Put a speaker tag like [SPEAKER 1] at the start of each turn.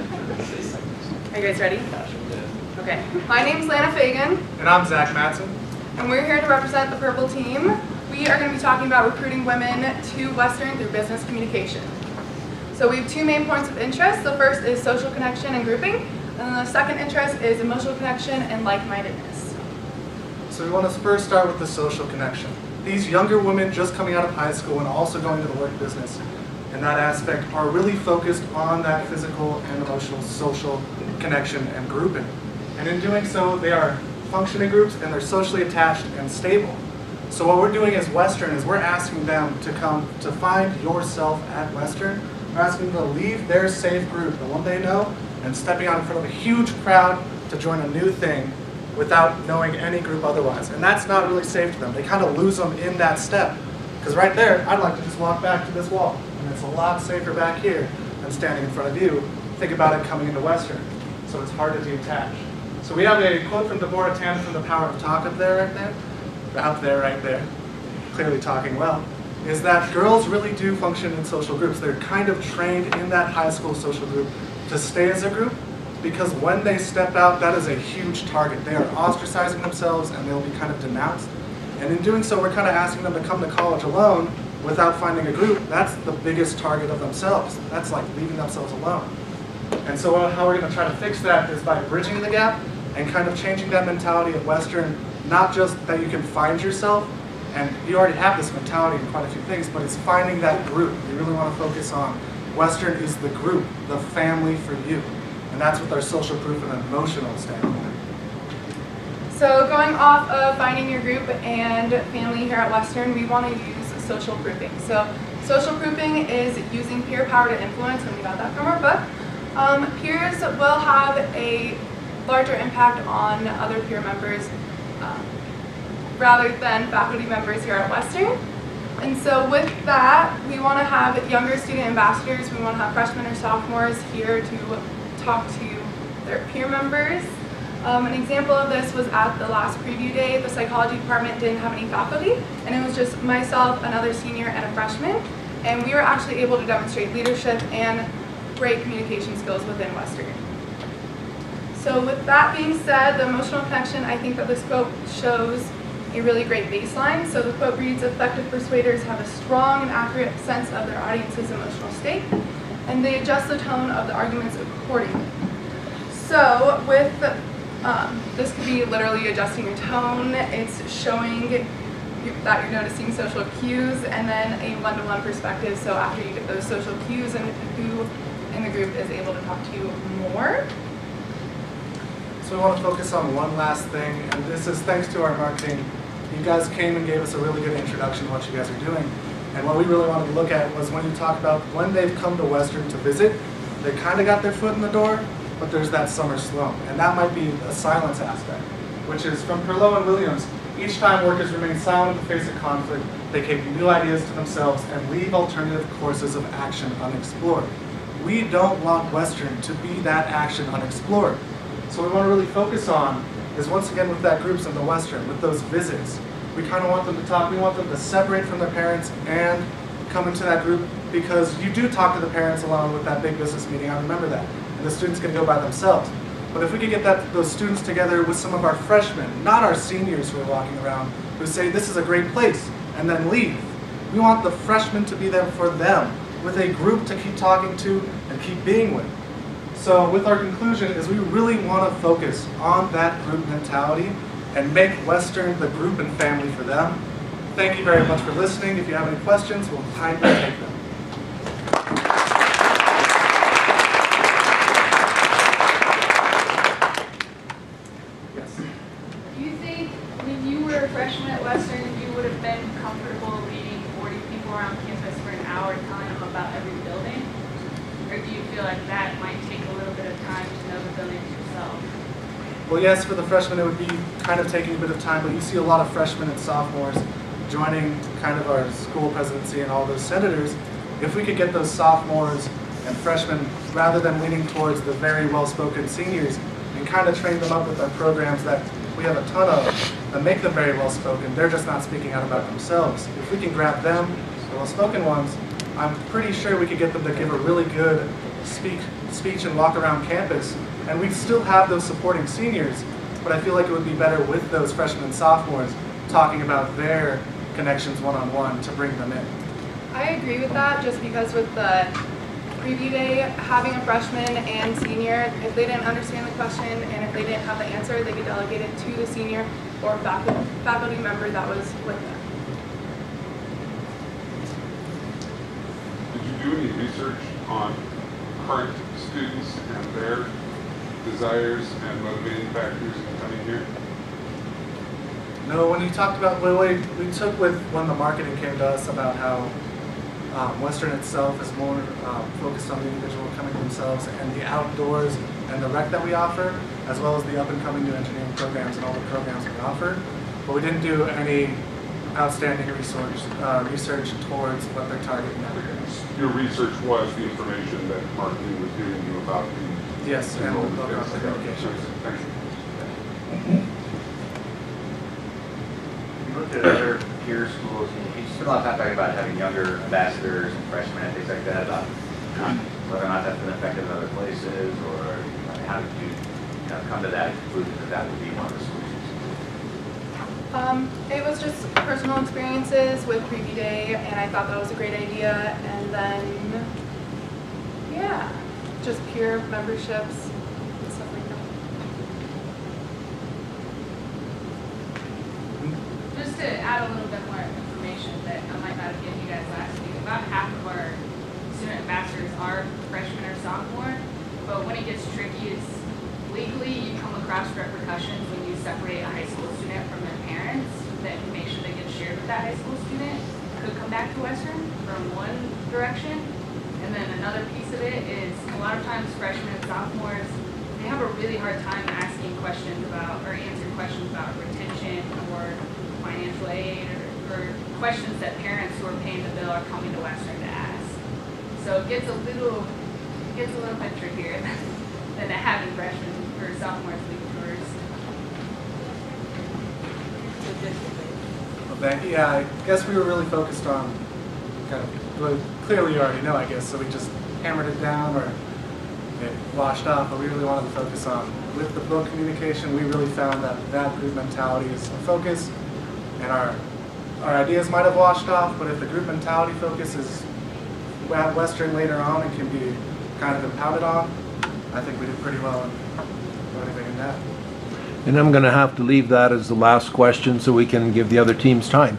[SPEAKER 1] Are you guys ready? Okay. My name's Lana Fagan.
[SPEAKER 2] And I'm Zach Matson.
[SPEAKER 1] And we're here to represent the Purple Team. We are going to be talking about recruiting women to Western through business communication. So we have two main points of interest. The first is social connection and grouping. And then the second interest is emotional connection and like-mindedness.
[SPEAKER 2] So we want to first start with the social connection. These younger women just coming out of high school and also going to the work business in that aspect are really focused on that physical and emotional social connection and grouping. And in doing so, they are functioning groups and they're socially attached and stable. So what we're doing as Western is we're asking them to come to find yourself at Western. We're asking them to leave their safe group, the one they know, and stepping out in front of a huge crowd to join a new thing without knowing any group otherwise. And that's not really safe to them. They kind of lose them in that step. Because right there, I'd like to just walk back to this wall. And it's a lot safer back here than standing in front of you. Think about it coming into Western. So it's hard to detach. So we have a quote from Deborah Tannen from The Power of Talk up there, right there, clearly talking well, is that girls really do function in social groups. They're kind of trained in that high school social group to stay as a group, because when they step out, that is a huge target. They are ostracizing themselves and they'll be kind of denounced. And in doing so, we're kind of asking them to come to college alone without finding a group. That's the biggest target of themselves. That's like leaving themselves alone. And so how we're going to try to fix that is by bridging the gap and kind of changing that mentality at Western, not just that you can find yourself, and you already have this mentality in quite a few things, but it's finding that group. We really want to focus on Western is the group, the family for you. And that's with our social proof and emotional standpoint.
[SPEAKER 1] So going off of finding your group and family here at Western, we want to use social grouping. So social grouping is using peer power to influence, and we got that from our book. Peers will have a larger impact on other peer members rather than faculty members here at Western. And so with that, we want to have younger student ambassadors. We want to have freshmen or sophomores here to talk to their peer members. An example of this was at the last preview day. The psychology department didn't have any faculty, and it was just myself, another senior, and a freshman. And we were actually able to demonstrate leadership and great communication skills within Western. So with that being said, the emotional connection, I think that this quote shows a really great baseline. So the quote reads, "Effective persuaders have a strong and accurate sense of their audience's emotional state, and they adjust the tone of the arguments accordingly." So with this could be literally adjusting your tone. It's showing that you're noticing social cues, and then a one-to-one perspective. So after you get those social cues, and who in the group is able to talk to you more.
[SPEAKER 2] So we want to focus on one last thing, and this is thanks to our marketing. You guys came and gave us a really good introduction to what you guys are doing. And what we really wanted to look at was when you talk about when they've come to Western to visit, they kind of got their foot in the door, but there's that summer slump. And that might be a silence aspect, which is from Perlow and Williams. Each time workers remain silent in the face of conflict, they keep new ideas to themselves and leave alternative courses of action unexplored. We don't want Western to be that action unexplored. So what we want to really focus on is, once again, with that groups in the Western, with those visits, we kind of want them to talk, we want them to separate from their parents and come into that group, because you do talk to the parents along with that big business meeting, I remember that, and the students can go by themselves. But if we could get those students together with some of our freshmen, not our seniors who are walking around, who say this is a great place, and then leave. We want the freshmen to be there for them, with a group to keep talking to and keep being with. So with our conclusion is we really want to focus on that group mentality and make Western the group and family for them. Thank you very much for listening. If you have any questions, we'll kindly take them. Yes.
[SPEAKER 3] Do you think when you were a freshman at Western, you would have been comfortable leading 40 people around campus for an hour telling them about every building? Or do you feel like that might take a little bit of time to know the buildings yourself?
[SPEAKER 2] Well, yes, for the freshmen it would be kind of taking a bit of time, but you see a lot of freshmen and sophomores joining kind of our school presidency and all those senators. If we could get those sophomores and freshmen, rather than leaning towards the very well-spoken seniors, and kind of train them up with our programs that we have a ton of that make them very well-spoken, they're just not speaking out about themselves. If we can grab them, the well-spoken ones, I'm pretty sure we could get them to give a really good speech and walk around campus, and we'd still have those supporting seniors, but I feel like it would be better with those freshmen and sophomores talking about their connections one-on-one to bring them in.
[SPEAKER 1] I agree with that, just because with the preview day, having a freshman and senior, if they didn't understand the question and if they didn't have the answer, they could delegate it to the senior or faculty member that was with them.
[SPEAKER 4] Did you do any research on current students and their desires and motivating factors in coming here?
[SPEAKER 2] No, when you talked about, we took with when the marketing came to us about how Western itself is more focused on the individual coming to themselves and the outdoors and the rec that we offer, as well as the up-and-coming new engineering programs and all the programs we offer. But we didn't do any outstanding research towards what their target market is.
[SPEAKER 4] Your research was the information that marketing was giving you about the
[SPEAKER 2] Yes, and
[SPEAKER 4] enrollment
[SPEAKER 2] we'll
[SPEAKER 4] base.
[SPEAKER 2] talk about the communication.
[SPEAKER 4] Thank you.
[SPEAKER 5] You looked at other peer schools, and you spent a lot of time talking about having younger ambassadors and freshmen and things like that, about whether or not that's been effective in other places, or how did you come to that conclusion that that would be one of the solutions?
[SPEAKER 1] It was just personal experiences with Preview Day, and I thought that was a great idea. And then, yeah, just peer memberships and stuff like that.
[SPEAKER 3] Just to add a little bit more information that I might not have given you guys last week, about half of our student ambassadors are freshmen or sophomore, but when it gets tricky is legally you come across repercussions when you separate a high school student from their parents. The information that gets shared with that high school student could come back to Western from one direction. And then another piece of it is a lot of times freshmen and sophomores, they have a really hard time asking questions about or answering questions about retention or financial aid or questions that parents who are paying the bill are coming to Western to ask. So it gets a little bit trickier than having freshmen or sophomores leave tours.
[SPEAKER 2] Yeah, I guess we were really focused on kind of, well, clearly you already know, I guess, so we just hammered it down or it washed off, but we really wanted to focus on, with the book communication, we really found that group mentality is a focus, and our ideas might have washed off, but if the group mentality focus is at Western later on and can be kind of impounded on, I think we did pretty well in motivating that.
[SPEAKER 6] And I'm going to have to leave that as the last question so we can give the other teams time.